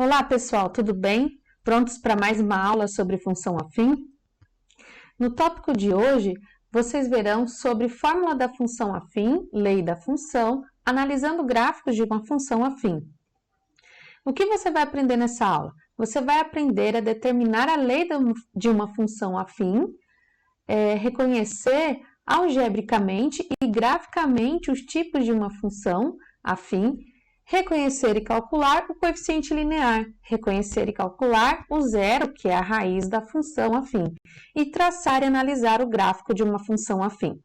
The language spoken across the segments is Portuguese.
Olá pessoal, tudo bem? Prontos para mais uma aula sobre função afim? No tópico de hoje, vocês verão sobre fórmula da função afim, lei da função, analisando gráficos de uma função afim. O que você vai aprender nessa aula? Você vai aprender a determinar a lei de uma função afim, reconhecer algebricamente e graficamente os tipos de uma função afim, reconhecer e calcular o coeficiente linear, reconhecer e calcular o zero, que é a raiz da função afim, e traçar e analisar o gráfico de uma função afim.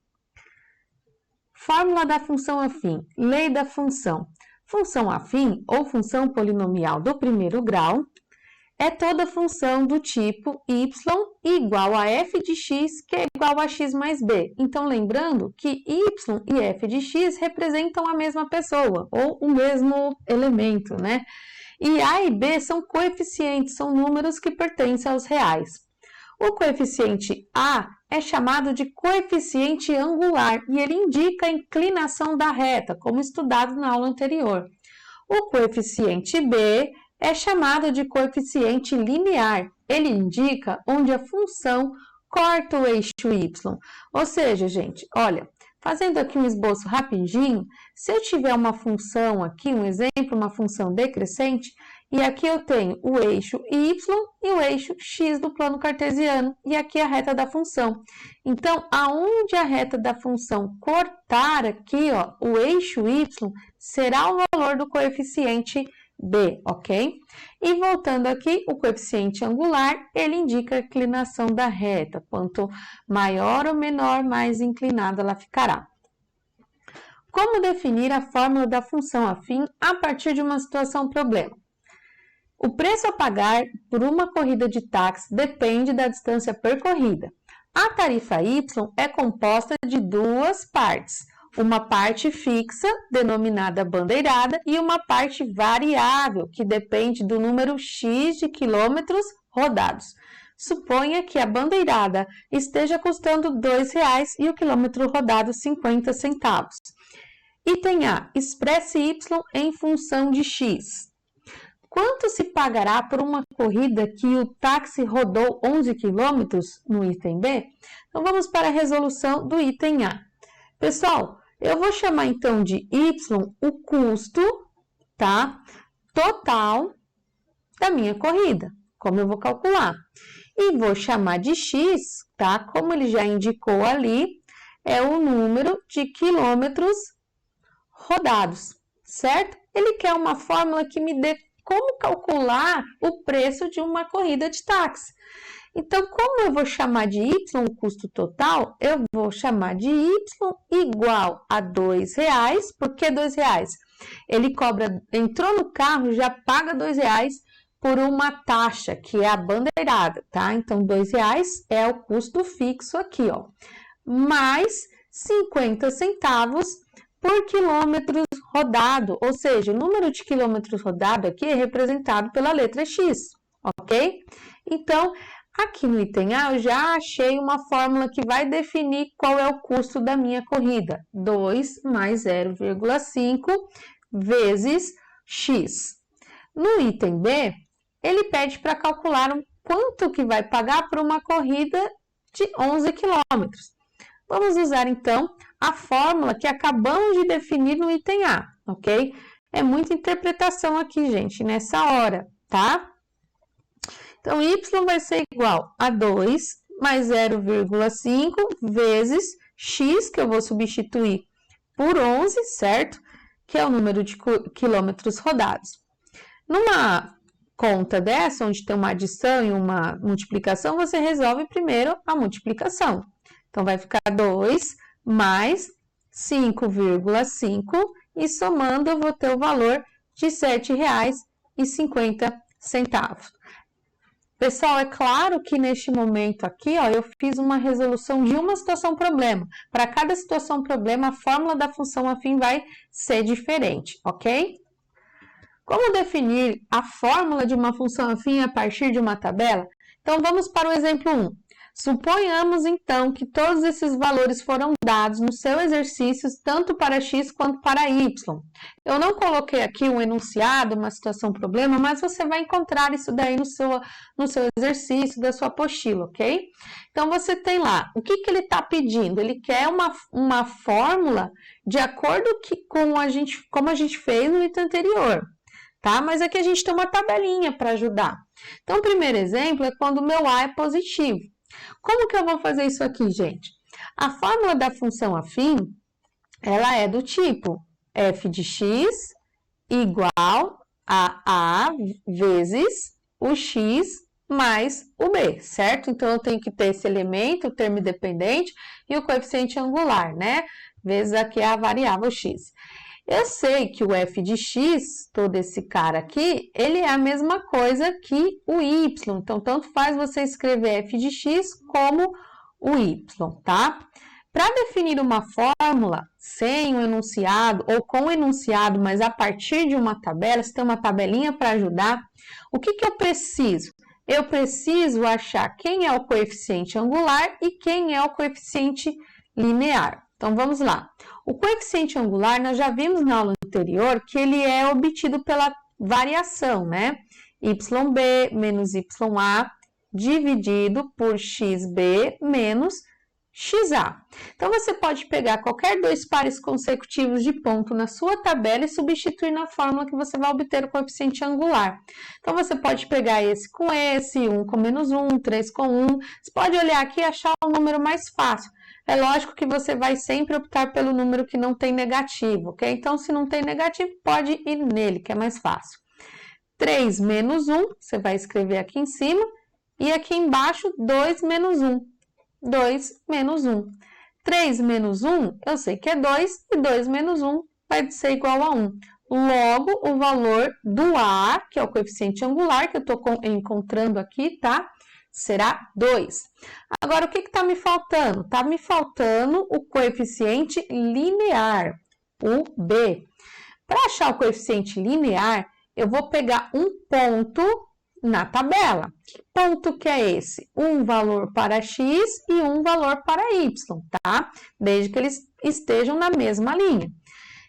Fórmula da função afim, lei da função. Função afim, ou função polinomial do primeiro grau, é toda função do tipo y igual a f de x, que é igual a x mais b. Então, lembrando que y e f de x representam a mesma pessoa, ou o mesmo elemento, né? E a e b são coeficientes, são números que pertencem aos reais. O coeficiente a é chamado de coeficiente angular e ele indica a inclinação da reta, como estudado na aula anterior. O coeficiente b é chamado de coeficiente linear. Ele indica onde a função corta o eixo y. Ou seja, gente, olha, fazendo aqui um esboço rapidinho, se eu tiver uma função aqui, um exemplo, uma função decrescente, e aqui eu tenho o eixo y e o eixo x do plano cartesiano, e aqui a reta da função. Então, aonde a reta da função cortar aqui, ó, o eixo y, será o valor do coeficiente b, ok? E voltando aqui, o coeficiente angular, ele indica a inclinação da reta. Quanto maior ou menor, mais inclinada ela ficará. Como definir a fórmula da função afim a partir de uma situação problema? O preço a pagar por uma corrida de táxi depende da distância percorrida. A tarifa Y é composta de duas partes. Uma parte fixa, denominada bandeirada, e uma parte variável, que depende do número X de quilômetros rodados. Suponha que a bandeirada esteja custando R$ 2,00 e o quilômetro rodado 50 centavos. Item A. Expresse Y em função de X. Quanto se pagará por uma corrida que o táxi rodou 11 quilômetros no item B? Então, vamos para a resolução do item A. Pessoal, eu vou chamar então de y o custo, tá? Total da minha corrida, como eu vou calcular. E vou chamar de x, tá? Como ele já indicou ali, é o número de quilômetros rodados, certo? Ele quer uma fórmula que me dê como calcular o preço de uma corrida de táxi. Então, como eu vou chamar de y o custo total, eu vou chamar de y igual a R$ 2,00. Por que R$ 2,00? Ele cobra, entrou no carro, já paga R$ 2,00 por uma taxa, que é a bandeirada, tá? Então, R$ 2,00 é o custo fixo aqui, ó. Mais 50 centavos por quilômetro rodado, ou seja, o número de quilômetros rodado aqui é representado pela letra X, ok? Então, aqui no item A, eu já achei uma fórmula que vai definir qual é o custo da minha corrida. 2 mais 0,5 vezes x. No item B, ele pede para calcular quanto que vai pagar por uma corrida de 11 quilômetros. Vamos usar, então, a fórmula que acabamos de definir no item A, ok? É muita interpretação aqui, gente, nessa hora, tá? Então, y vai ser igual a 2 mais 0,5 vezes x, que eu vou substituir por 11, certo? Que é o número de quilômetros rodados. Numa conta dessa, onde tem uma adição e uma multiplicação, você resolve primeiro a multiplicação. Então, vai ficar 2 mais 5,5 e somando eu vou ter o valor de R$ 7,50. Pessoal, é claro que neste momento aqui, ó, eu fiz uma resolução de uma situação problema. Para cada situação problema, a fórmula da função afim vai ser diferente, ok? Como definir a fórmula de uma função afim a partir de uma tabela? Então, vamos para o exemplo 1. Suponhamos, então, que todos esses valores foram dados no seu exercício, tanto para x quanto para y. Eu não coloquei aqui um enunciado, uma situação, problema, mas você vai encontrar isso daí no seu exercício, da sua apostila, ok? Então, você tem lá, o que ele está pedindo? Ele quer uma fórmula de acordo com como a gente fez no item anterior, tá? Mas aqui a gente tem uma tabelinha para ajudar. Então, o primeiro exemplo é quando o meu A é positivo. Como que eu vou fazer isso aqui, gente? A fórmula da função afim, ela é do tipo f de x igual a A vezes o x mais o b, certo? Então, eu tenho que ter esse elemento, o termo dependente e o coeficiente angular, né? Vezes aqui a variável x. Eu sei que o f de x, todo esse cara aqui, ele é a mesma coisa que o y. Então, tanto faz você escrever f de x como o y, tá? Para definir uma fórmula sem o enunciado ou com o enunciado, mas a partir de uma tabela, você tem uma tabelinha para ajudar, o que eu preciso? Eu preciso achar quem é o coeficiente angular e quem é o coeficiente linear. Então, vamos lá. O coeficiente angular, nós já vimos na aula anterior que ele é obtido pela variação, né? YB menos YA dividido por XB menos XA. Então, você pode pegar qualquer dois pares consecutivos de ponto na sua tabela e substituir na fórmula que você vai obter o coeficiente angular. Então, você pode pegar esse com esse, 1 com menos 1, 3 com 1. Você pode olhar aqui e achar o número mais fácil. É lógico que você vai sempre optar pelo número que não tem negativo, ok? Então, se não tem negativo, pode ir nele, que é mais fácil. 3 menos 1, você vai escrever aqui em cima, e aqui embaixo, 2 menos 1. 2 menos 1. 3 menos 1, eu sei que é 2, e 2 menos 1 vai ser igual a 1. Logo, o valor do A, que é o coeficiente angular, que eu estou encontrando aqui, tá? Será 2. Agora, o que está me faltando? Está me faltando o coeficiente linear, o B. Para achar o coeficiente linear, eu vou pegar um ponto na tabela. Que ponto que é esse? Um valor para x e um valor para y, tá? Desde que eles estejam na mesma linha.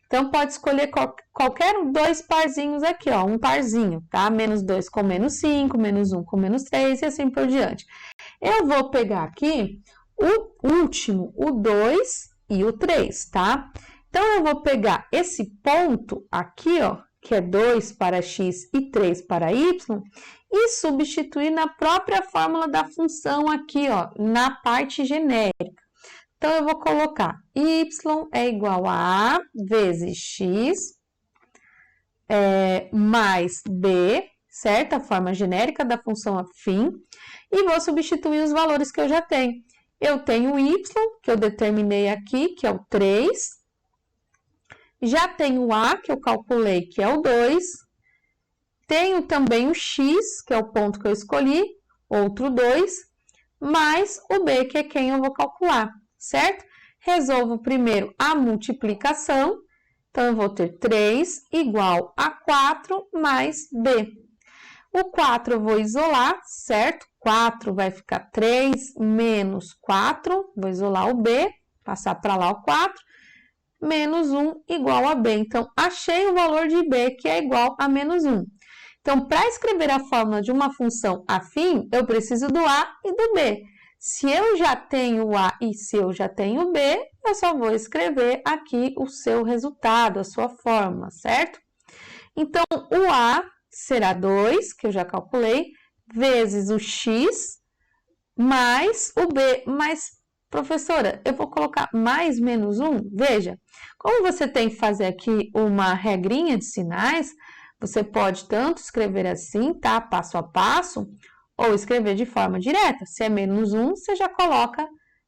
Então, pode escolher qualquer dois parzinhos aqui, ó, um parzinho, tá? Menos 2 com menos 5, menos 1 com menos 3 e assim por diante. Eu vou pegar aqui o último, o 2 e o 3, tá? Então, eu vou pegar esse ponto aqui, ó, que é 2 para x e 3 para y, e substituir na própria fórmula da função aqui, ó, na parte genérica. Então, eu vou colocar y é igual a vezes x mais b, certo? A forma genérica da função afim. E vou substituir os valores que eu já tenho. Eu tenho o y, que eu determinei aqui, que é o 3. Já tenho o a, que eu calculei, que é o 2. Tenho também o x, que é o ponto que eu escolhi, outro 2, mais o b, que é quem eu vou calcular. Certo? Resolvo primeiro a multiplicação, então eu vou ter 3 igual a 4 mais b. O 4 eu vou isolar, certo? 4 vai ficar 3 menos 4, vou isolar o b, passar para lá o 4, menos 1 igual a b. Então, achei o valor de b, que é igual a menos 1. Então, para escrever a fórmula de uma função afim, eu preciso do a e do b. Se eu já tenho o A e se eu já tenho o B, eu só vou escrever aqui o seu resultado, a sua fórmula, certo? Então, o A será 2, que eu já calculei, vezes o X, mais o B. Mas, professora, eu vou colocar mais menos 1? Veja, como você tem que fazer aqui uma regrinha de sinais, você pode tanto escrever assim, tá? Passo a passo, ou escrever de forma direta. Se é menos 1, você já coloca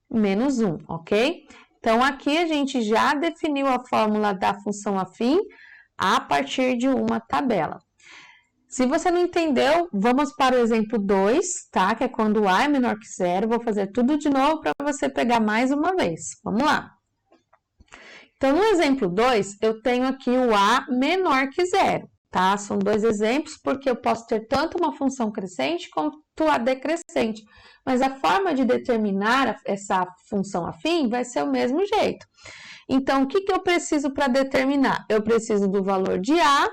menos 1, ok? Então, aqui a gente já definiu a fórmula da função afim a partir de uma tabela. Se você não entendeu, vamos para o exemplo 2, tá? Que é quando A é menor que zero. Vou fazer tudo de novo para você pegar mais uma vez. Vamos lá. Então, no exemplo 2, eu tenho aqui o A menor que zero. tá? São dois exemplos, porque eu posso ter tanto uma função crescente quanto a decrescente, mas a forma de determinar essa função afim vai ser o mesmo jeito. Então, o que eu preciso para determinar? Eu preciso do valor de A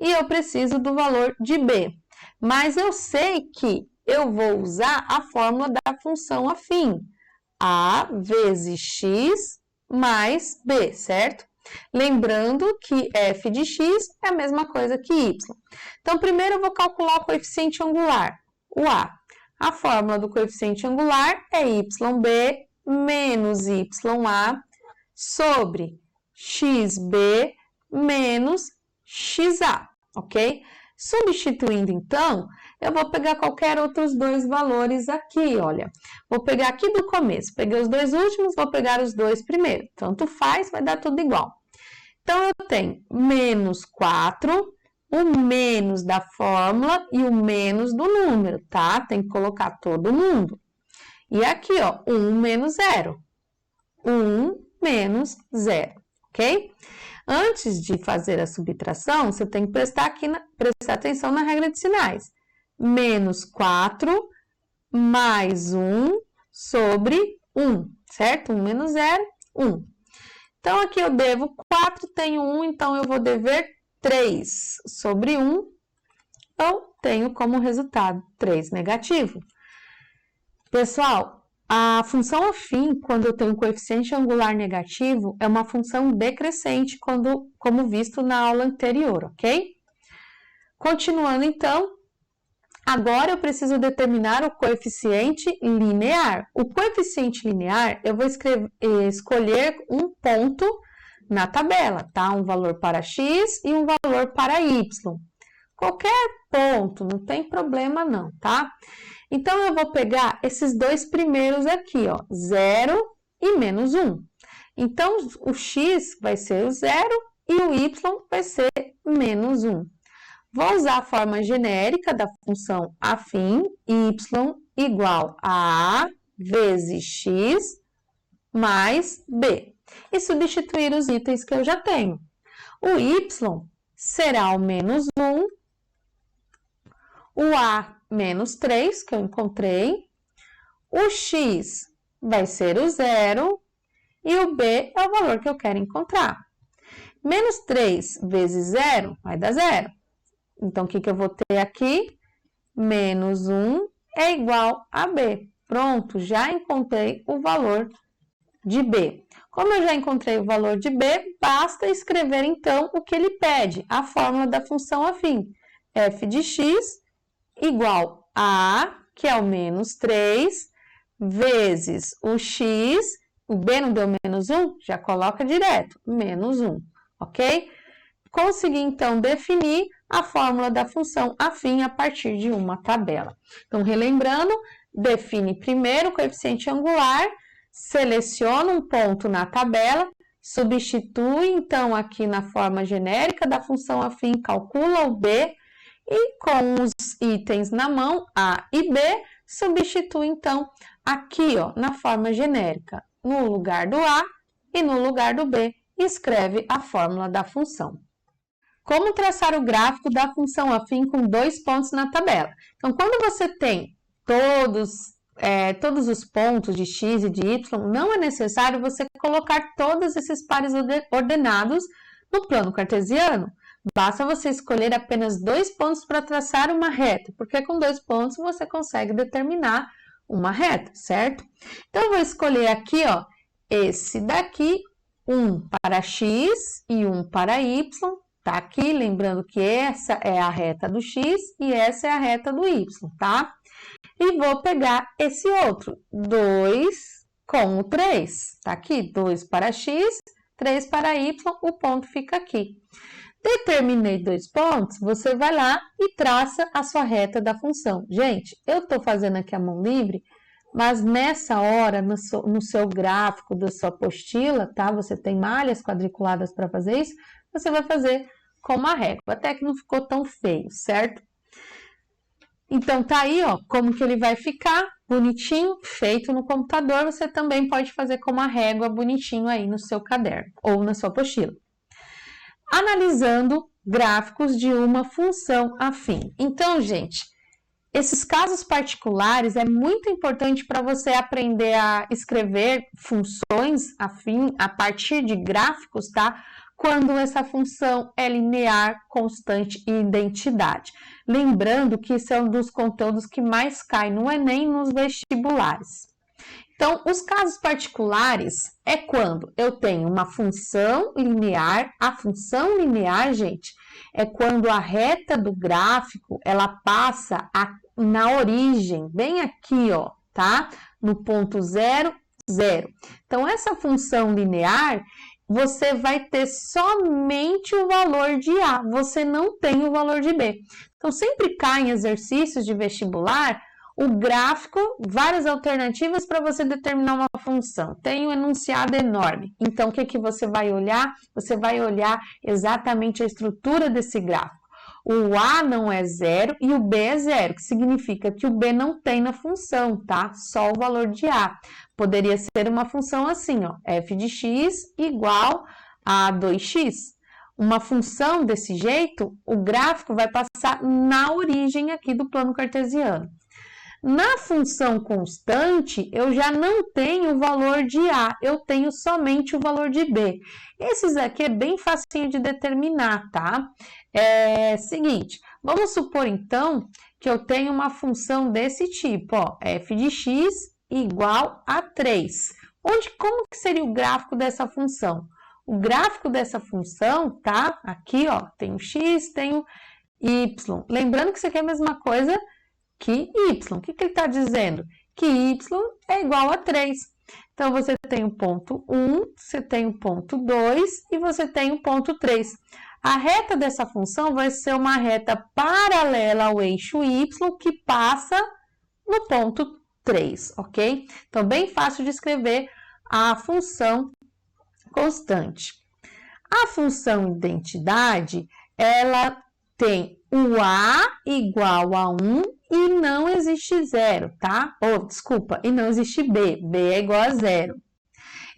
e eu preciso do valor de B. Mas eu sei que eu vou usar a fórmula da função afim. A vezes x mais B, certo? Lembrando que f de x é a mesma coisa que y. Então, primeiro eu vou calcular o coeficiente angular, o A. A fórmula do coeficiente angular é yb menos ya sobre xb menos xa, ok? Substituindo, então, eu vou pegar qualquer outros dois valores aqui, olha. Vou pegar aqui do começo, peguei os dois últimos, vou pegar os dois primeiros. Tanto faz, vai dar tudo igual. Então, eu tenho menos 4, o menos da fórmula e o menos do número, tá? Tem que colocar todo mundo. E aqui, ó, 1 menos 0. 1 menos 0, ok? Antes de fazer a subtração, você tem que prestar atenção na regra de sinais. Menos 4 mais 1 sobre 1, certo? 1 menos 0, 1. Então, aqui eu devo 4, tenho 1, então eu vou dever 3 sobre 1. Então, tenho como resultado 3 negativo. Pessoal, a função afim, quando eu tenho coeficiente angular negativo, é uma função decrescente, como visto na aula anterior, ok? Continuando, então, agora eu preciso determinar o coeficiente linear. O coeficiente linear, eu vou escolher um ponto na tabela, tá? Um valor para x e um valor para y. Qualquer ponto, não tem problema não, tá? Então, eu vou pegar esses dois primeiros aqui, ó, 0 e menos 1. Então, o x vai ser o 0 e o y vai ser menos 1. Vou usar a forma genérica da função afim, y igual a vezes x mais b. E substituir os itens que eu já tenho. O y será o menos 1, o a menos 3, que eu encontrei, o x vai ser o 0 e o b é o valor que eu quero encontrar. Menos 3 vezes 0 vai dar 0. Então, o que eu vou ter aqui? Menos 1 é igual a b. Pronto, já encontrei o valor de b. Como eu já encontrei o valor de b, basta escrever, então, o que ele pede, a fórmula da função afim. F de x igual a, que é o menos 3, vezes o x, o b não deu menos 1? Já coloca direto, menos 1, ok? Consegui, então, definir a fórmula da função afim a partir de uma tabela. Então, relembrando, define primeiro o coeficiente angular, seleciona um ponto na tabela, substitui, então, aqui na forma genérica da função afim, calcula o b, e com os itens na mão, A e B, substitui, então, aqui, ó, na forma genérica, no lugar do A e no lugar do B, escreve a fórmula da função. Como traçar o gráfico da função afim com dois pontos na tabela? Então, quando você tem todos os pontos de x e de y, não é necessário você colocar todos esses pares ordenados no plano cartesiano. Basta você escolher apenas dois pontos para traçar uma reta, porque com dois pontos você consegue determinar uma reta, certo? Então, eu vou escolher aqui, ó, esse daqui, um para x e um para y, tá aqui, lembrando que essa é a reta do x e essa é a reta do y, tá? E vou pegar esse outro, 2 com o 3, tá aqui, 2 para x, 3 para y, o ponto fica aqui. Determinei dois pontos, você vai lá e traça a sua reta da função. Gente, eu estou fazendo aqui a mão livre, mas nessa hora, no seu gráfico da sua apostila, tá? Você tem malhas quadriculadas para fazer isso, você vai fazer com uma régua, até que não ficou tão feio, certo? Então, tá aí, ó, como que ele vai ficar, bonitinho, feito no computador, você também pode fazer com uma régua bonitinho aí no seu caderno, ou na sua apostila. analisando gráficos de uma função afim. Então, gente, esses casos particulares é muito importante para você aprender a escrever funções afim a partir de gráficos, tá? Quando essa função é linear, constante e identidade. Lembrando que isso é um dos conteúdos que mais cai no Enem e nos vestibulares. Então, os casos particulares é quando eu tenho uma função linear. A função linear, gente, é quando a reta do gráfico, ela passa na origem, bem aqui, ó, tá? No ponto 0, 0. Então, essa função linear, você vai ter somente o valor de A, você não tem o valor de B. Então, sempre cai em exercícios de vestibular o gráfico, várias alternativas para você determinar uma função. Tem um enunciado enorme. Então, o que você vai olhar? Você vai olhar exatamente a estrutura desse gráfico. O A não é 0 e o B é 0, que significa que o B não tem na função, tá? Só o valor de A. Poderia ser uma função assim, ó, f de x igual a 2x. Uma função desse jeito, o gráfico vai passar na origem aqui do plano cartesiano. Na função constante, eu já não tenho o valor de A, eu tenho somente o valor de B. Esses aqui é bem facinho de determinar, tá? Seguinte, vamos supor então que eu tenho uma função desse tipo, ó, f de x igual a 3. Como que seria o gráfico dessa função? O gráfico dessa função, tá? Aqui, ó, tem o x, tem o y. Lembrando que isso aqui é a mesma coisa que y. O que ele está dizendo? Que y é igual a 3. Então, você tem o ponto 1, você tem o ponto 2 e você tem o ponto 3. A reta dessa função vai ser uma reta paralela ao eixo y que passa no ponto 3, ok? Então, bem fácil de escrever a função constante. A função identidade, ela tem o A igual a 1 e não existe 0, tá? E não existe B. B é igual a 0.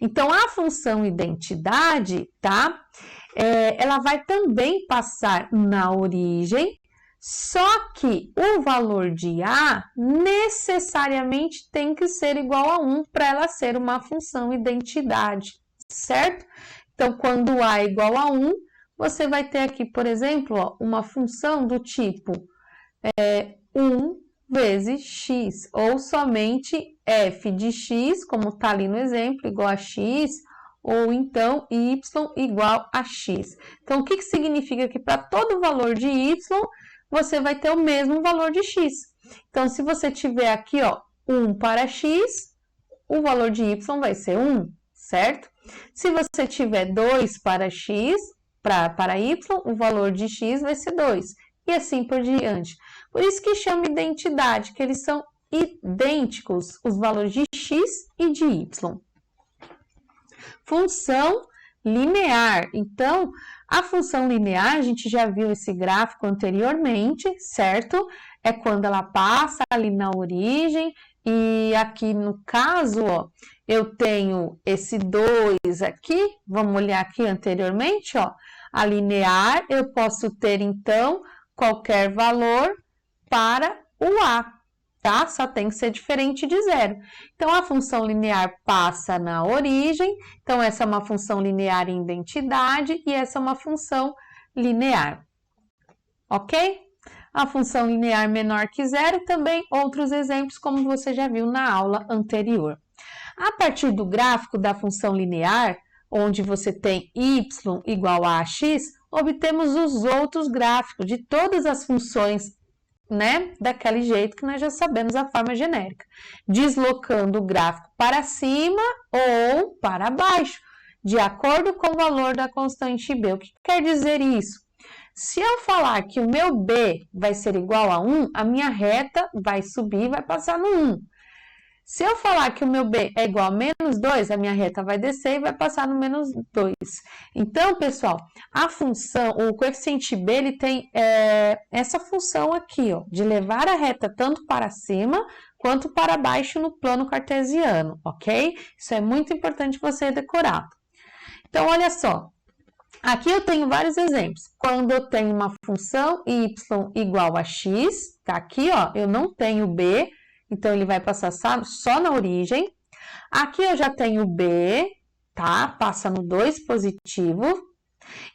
Então, a função identidade, tá? Ela vai também passar na origem, só que o valor de A necessariamente tem que ser igual a 1 para ela ser uma função identidade, certo? Então, quando A é igual a 1, você vai ter aqui, por exemplo, ó, uma função do tipo 1 vezes x, ou somente f de x, como está ali no exemplo, igual a x, ou então y igual a x. Então, o que significa que para todo valor de y, você vai ter o mesmo valor de x. Então, se você tiver aqui, ó, 1 para x, o valor de y vai ser 1, certo? Se você tiver 2 para x, para y, o valor de x vai ser 2. E assim por diante. Por isso que chama identidade, que eles são idênticos, os valores de x e de y. Função linear. Então, a função linear, a gente já viu esse gráfico anteriormente, certo? É quando ela passa ali na origem, e aqui no caso, ó, eu tenho esse 2 aqui, vamos olhar aqui anteriormente, ó, a linear, eu posso ter, então, qualquer valor para o A, tá? Só tem que ser diferente de 0. Então, a função linear passa na origem, então essa é uma função linear em identidade e essa é uma função linear, ok? A função linear menor que 0, também outros exemplos, como você já viu na aula anterior. A partir do gráfico da função linear, onde você tem y igual a x, obtemos os outros gráficos de todas as funções, né? Daquele jeito que nós já sabemos a forma genérica. Deslocando o gráfico para cima ou para baixo, de acordo com o valor da constante b. O que quer dizer isso? Se eu falar que o meu b vai ser igual a 1, a minha reta vai subir e vai passar no 1. Se eu falar que o meu b é igual a menos 2, a minha reta vai descer e vai passar no menos 2. Então, pessoal, a função, o coeficiente b, ele tem essa função aqui, ó, de levar a reta tanto para cima quanto para baixo no plano cartesiano, ok? Isso é muito importante você decorar. Então, olha só, Aqui eu tenho vários exemplos. Quando eu tenho uma função y igual a x, tá aqui, ó, eu não tenho b, então ele vai passar só na origem. Aqui eu já tenho b, tá? Passa no 2 positivo.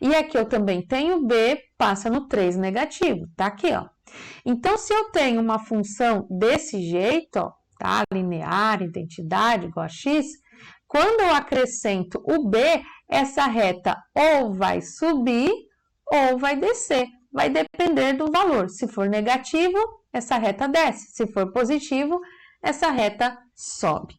E aqui eu também tenho b, passa no 3 negativo, tá aqui, ó. Então, se eu tenho uma função desse jeito, ó, tá? Linear, identidade igual a x, quando eu acrescento o b, essa reta ou vai subir ou vai descer. Vai depender do valor. Se for negativo, essa reta desce. Se for positivo, essa reta sobe.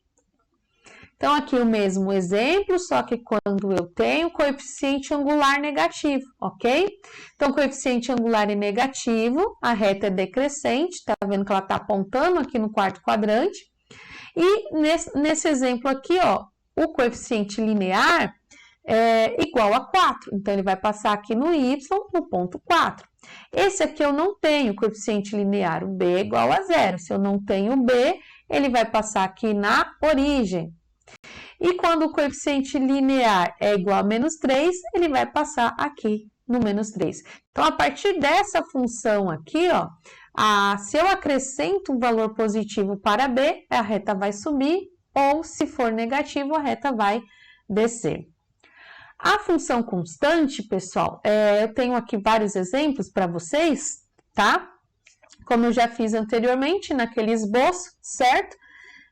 Então, aqui o mesmo exemplo, só que quando eu tenho coeficiente angular negativo, ok? Então, coeficiente angular é negativo, a reta é decrescente, tá vendo que ela tá apontando aqui no quarto quadrante. E nesse exemplo aqui, ó, o coeficiente linear é igual a 4, então ele vai passar aqui no y, no ponto 4. Esse aqui eu não tenho coeficiente linear, o b é igual a 0. Se eu não tenho b, ele vai passar aqui na origem. E quando o coeficiente linear é igual a menos 3, ele vai passar aqui no menos 3. Então, a partir dessa função aqui, ó, se eu acrescento um valor positivo para b, a reta vai subir, ou se for negativo, a reta vai descer. A função constante, pessoal, eu tenho aqui vários exemplos para vocês, tá? Como eu já fiz anteriormente naquele esboço, certo?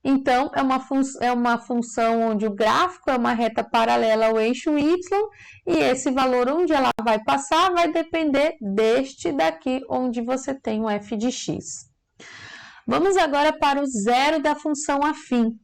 Então, é uma função onde o gráfico é uma reta paralela ao eixo y e esse valor onde ela vai passar vai depender deste daqui, onde você tem o f de x. Vamos agora para o zero da função afim.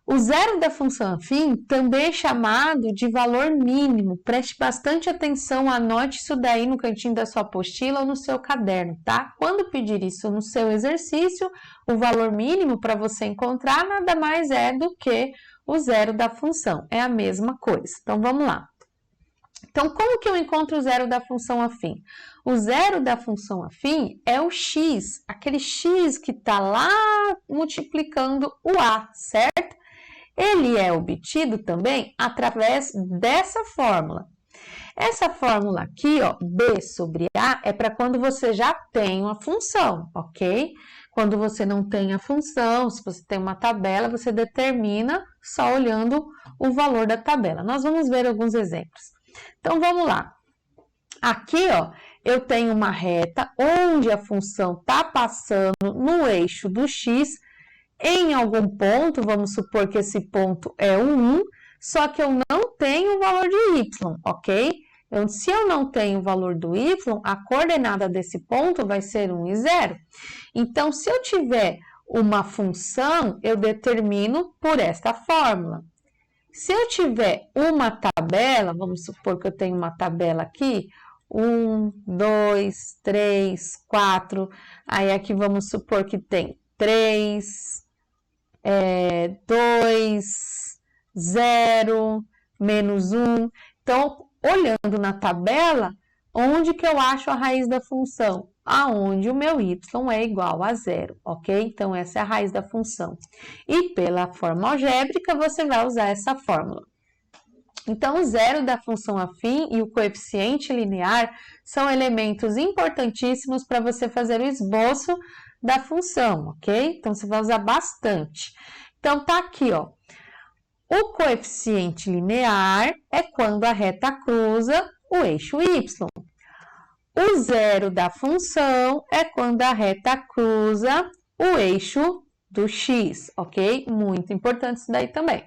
O zero da função afim também é chamado de valor mínimo. Preste bastante atenção, anote isso daí no cantinho da sua apostila ou no seu caderno, tá? Quando pedir isso no seu exercício, o valor mínimo para você encontrar nada mais é do que o zero da função. É a mesma coisa. Então, vamos lá. Então, como que eu encontro o zero da função afim? O zero da função afim é o x, aquele x que está lá multiplicando o a, certo? Ele é obtido também através dessa fórmula. Essa fórmula aqui, ó, b sobre a, é para quando você já tem uma função, ok? Quando você não tem a função, se você tem uma tabela, você determina só olhando o valor da tabela. Nós vamos ver alguns exemplos. Então, vamos lá. Aqui, ó, eu tenho uma reta onde a função está passando no eixo do x. Em algum ponto, vamos supor que esse ponto é um 1, só que eu não tenho o valor de y, ok? Então, se eu não tenho o valor do y, a coordenada desse ponto vai ser 1 e 0. Então, se eu tiver uma função, eu determino por esta fórmula. Se eu tiver uma tabela, vamos supor que eu tenho uma tabela aqui, 1, 2, 3, 4, aí aqui vamos supor que tem 3, 2, 0, menos 1. Então, olhando na tabela, onde que eu acho a raiz da função? Aonde o meu y é igual a 0, ok? Então, essa é a raiz da função. E pela forma algébrica, você vai usar essa fórmula. Então, o zero da função afim e o coeficiente linear são elementos importantíssimos para você fazer o esboço da função, ok? Então, você vai usar bastante. Então, tá aqui, ó. O coeficiente linear é quando a reta cruza o eixo y. O zero da função é quando a reta cruza o eixo do x, ok? Muito importante isso daí também.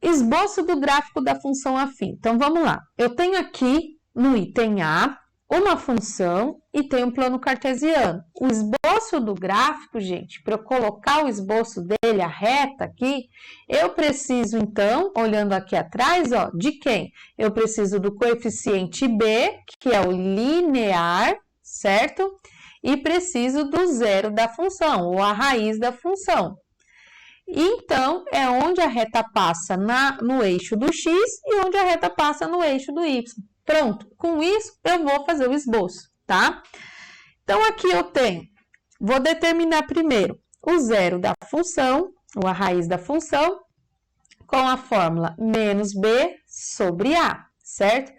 Esboço do gráfico da função afim. Então, vamos lá. Eu tenho aqui, no item A, uma função e tenho um plano cartesiano. O esboço do gráfico, gente, para eu colocar o esboço dele, a reta aqui, eu preciso, então, olhando aqui atrás, ó, de quem? Eu preciso do coeficiente B, que é o linear, certo? E preciso do zero da função, ou a raiz da função. Então, é onde a reta passa no eixo do x e onde a reta passa no eixo do y. Pronto, com isso eu vou fazer o esboço, tá? Então, aqui eu tenho, vou determinar primeiro o zero da função, ou a raiz da função. com a fórmula menos B sobre A, certo?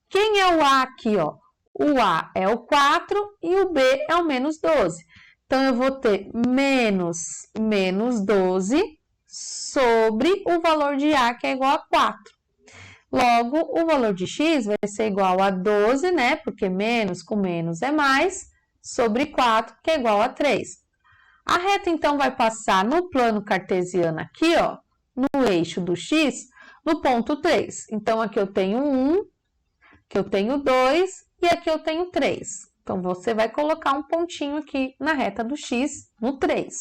Quem é o A aqui, ó? O A é o 4 e o B é o menos 12. Então, eu vou ter menos 12 sobre o valor de A, que é igual a 4. Logo, o valor de x vai ser igual a 12, né? Porque menos com menos é mais, sobre 4, que é igual a 3. A reta, então, vai passar no plano cartesiano aqui, ó, no eixo do x, no ponto 3. Então, aqui eu tenho 1, aqui eu tenho 2 e aqui eu tenho 3. Então, você vai colocar um pontinho aqui na reta do x, no 3.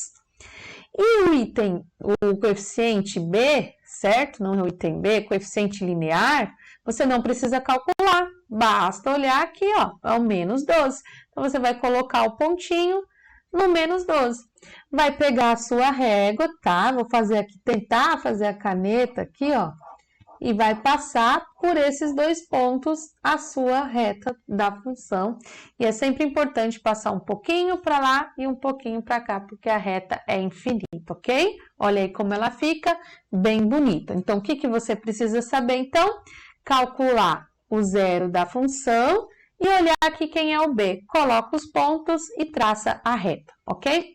E o item, o coeficiente b, certo? Não é o item b, coeficiente linear, você não precisa calcular. Basta olhar aqui, ó, é o menos 12. Então, você vai colocar o pontinho no menos 12. Vai pegar a sua régua, tá? Vou fazer aqui, tentar fazer a caneta aqui, ó. E vai passar por esses dois pontos a sua reta da função. E é sempre importante passar um pouquinho para lá e um pouquinho para cá, porque a reta é infinita, ok? Olha aí como ela fica, bem bonita. Então, o que você precisa saber, então? Calcular o zero da função e olhar aqui quem é o B. Coloca os pontos e traça a reta, ok?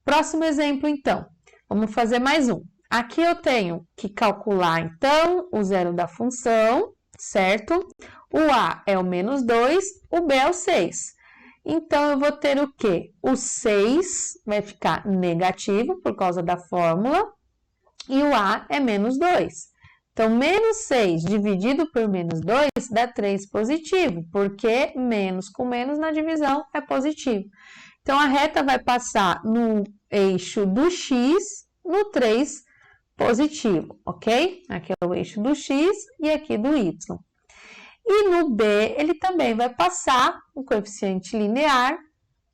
Próximo exemplo, então. Vamos fazer mais um. Aqui eu tenho que calcular, então, o zero da função, certo? O A é o menos 2, o B é o 6. Então, eu vou ter o quê? O 6 vai ficar negativo por causa da fórmula e o A é menos 2. Então, menos 6 dividido por menos 2 dá 3 positivo, porque menos com menos na divisão é positivo. Então, a reta vai passar no eixo do x, no 3 positivo, ok? Aqui é o eixo do x e aqui do y. E no B, ele também vai passar o coeficiente linear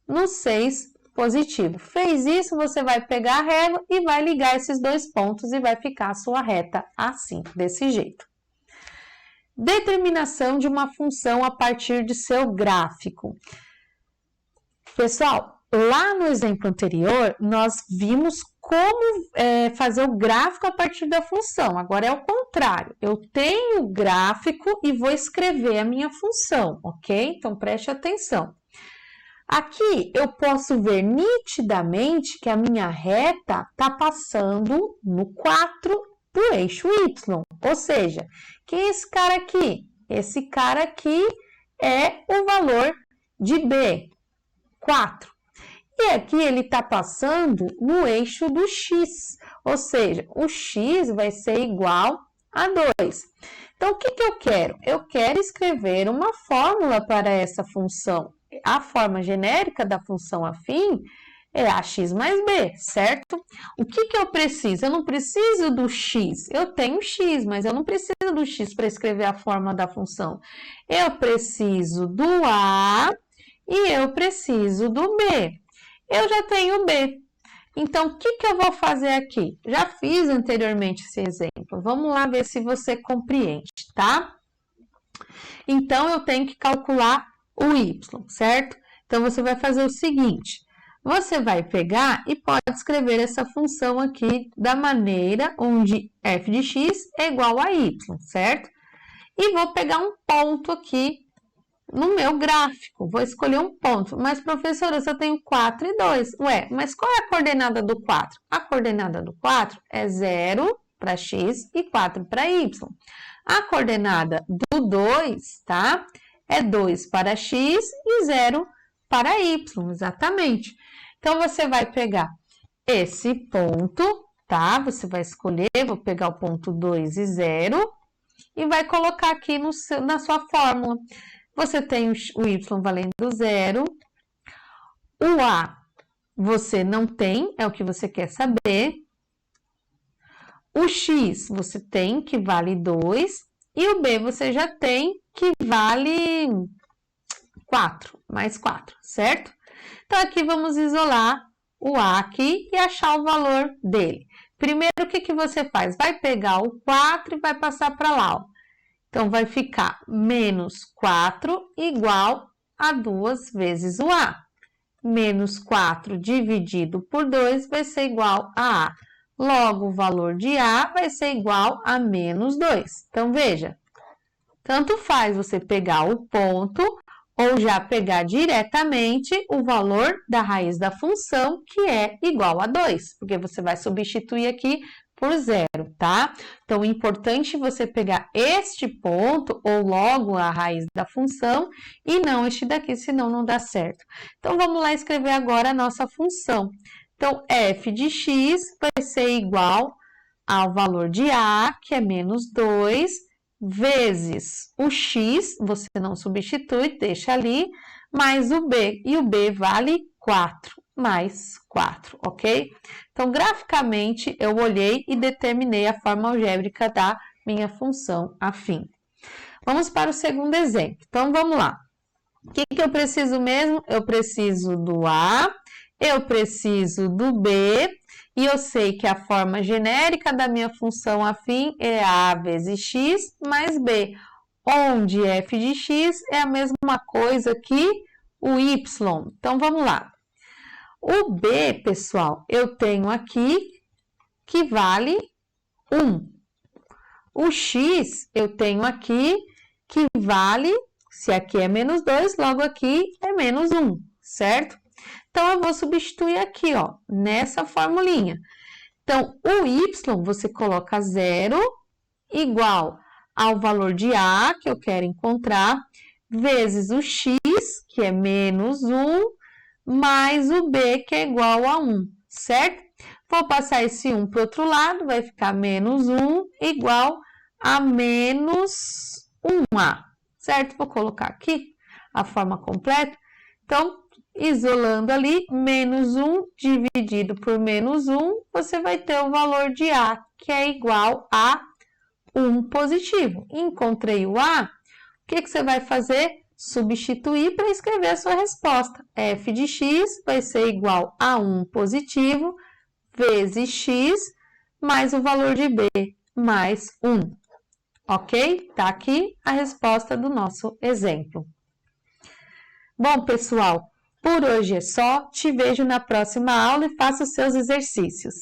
no 6 positivo. Fez isso, você vai pegar a régua e vai ligar esses dois pontos e vai ficar a sua reta assim, desse jeito. Determinação de uma função a partir de seu gráfico. Pessoal, lá no exemplo anterior, nós vimos como fazer o gráfico a partir da função. Agora é o contrário. Eu tenho o gráfico e vou escrever a minha função, ok? Então, preste atenção. Aqui, eu posso ver nitidamente que a minha reta está passando no 4 do eixo Y. Ou seja, quem é esse cara aqui? Esse cara aqui é o valor de B, 4. E aqui ele está passando no eixo do x, ou seja, o x vai ser igual a 2. Então, o que eu quero? Eu quero escrever uma fórmula para essa função. A forma genérica da função afim é ax mais b, certo? O que eu preciso? Eu não preciso do x. Eu tenho x, mas eu não preciso do x para escrever a forma da função. Eu preciso do a e eu preciso do b. Eu já tenho B. Então, o que eu vou fazer aqui? Já fiz anteriormente esse exemplo. Vamos lá ver se você compreende, tá? Então, eu tenho que calcular o y, certo? Então, você vai fazer o seguinte. Você vai pegar e pode escrever essa função aqui da maneira onde f de x é igual a y, certo? E vou pegar um ponto aqui no meu gráfico, vou escolher um ponto. Mas, professora, eu só tenho 4 e 2. Ué, mas qual é a coordenada do 4? A coordenada do 4 é 0 para x e 4 para y. A coordenada do 2, tá? É 2 para x e 0 para y, exatamente. Então, você vai pegar esse ponto, tá? Você vai escolher, vou pegar o ponto 2 e 0 e vai colocar aqui na sua fórmula. Você tem o y valendo 0, o a você não tem, é o que você quer saber. O x você tem, que vale 2, e o b você já tem, que vale 4, mais 4, certo? Então, aqui vamos isolar o a aqui e achar o valor dele. Primeiro, o que você faz? Vai pegar o 4 e vai passar para lá, ó. Então, vai ficar menos 4 igual a 2 vezes o A. Menos 4 dividido por 2 vai ser igual a A. logo o valor de A vai ser igual a menos 2. Então, veja, tanto faz você pegar o ponto ou já pegar diretamente o valor da raiz da função, que é igual a 2, porque você vai substituir aqui por zero, tá? Então, o importante é você pegar este ponto ou logo a raiz da função e não este daqui, senão não dá certo. Então, vamos lá escrever agora a nossa função. Então, f de x vai ser igual ao valor de a, que é menos 2, vezes o x, você não substitui, deixa ali, mais o b, e o b vale 4, mais 4, ok? Então, graficamente, eu olhei e determinei a forma algébrica da minha função afim. Vamos para o segundo exemplo. Então, vamos lá. O que eu preciso mesmo? Eu preciso do a, eu preciso do b, e eu sei que a forma genérica da minha função afim é a vezes x mais b, onde f de x é a mesma coisa que o y. Então, vamos lá. O b, pessoal, eu tenho aqui que vale 1. O x, eu tenho aqui que vale, se aqui é menos 2, logo aqui é menos 1, certo? Então, eu vou substituir aqui, ó, nessa formulinha. Então, o y, você coloca 0 igual ao valor de a, que eu quero encontrar, vezes o x, que é menos 1, mais o b, que é igual a 1, certo? Vou passar esse 1 para o outro lado, vai ficar menos 1 igual a menos 1a, certo? Vou colocar aqui a forma completa. Então, isolando ali, menos 1 dividido por menos 1, você vai ter o valor de a, que é igual a 1 positivo. Encontrei o a, o que você vai fazer? Substituir para escrever a sua resposta. F de x vai ser igual a 1 positivo vezes x mais o valor de b, mais 1. Ok? Tá aqui a resposta do nosso exemplo. Bom, pessoal, por hoje é só. Te vejo na próxima aula e faça os seus exercícios.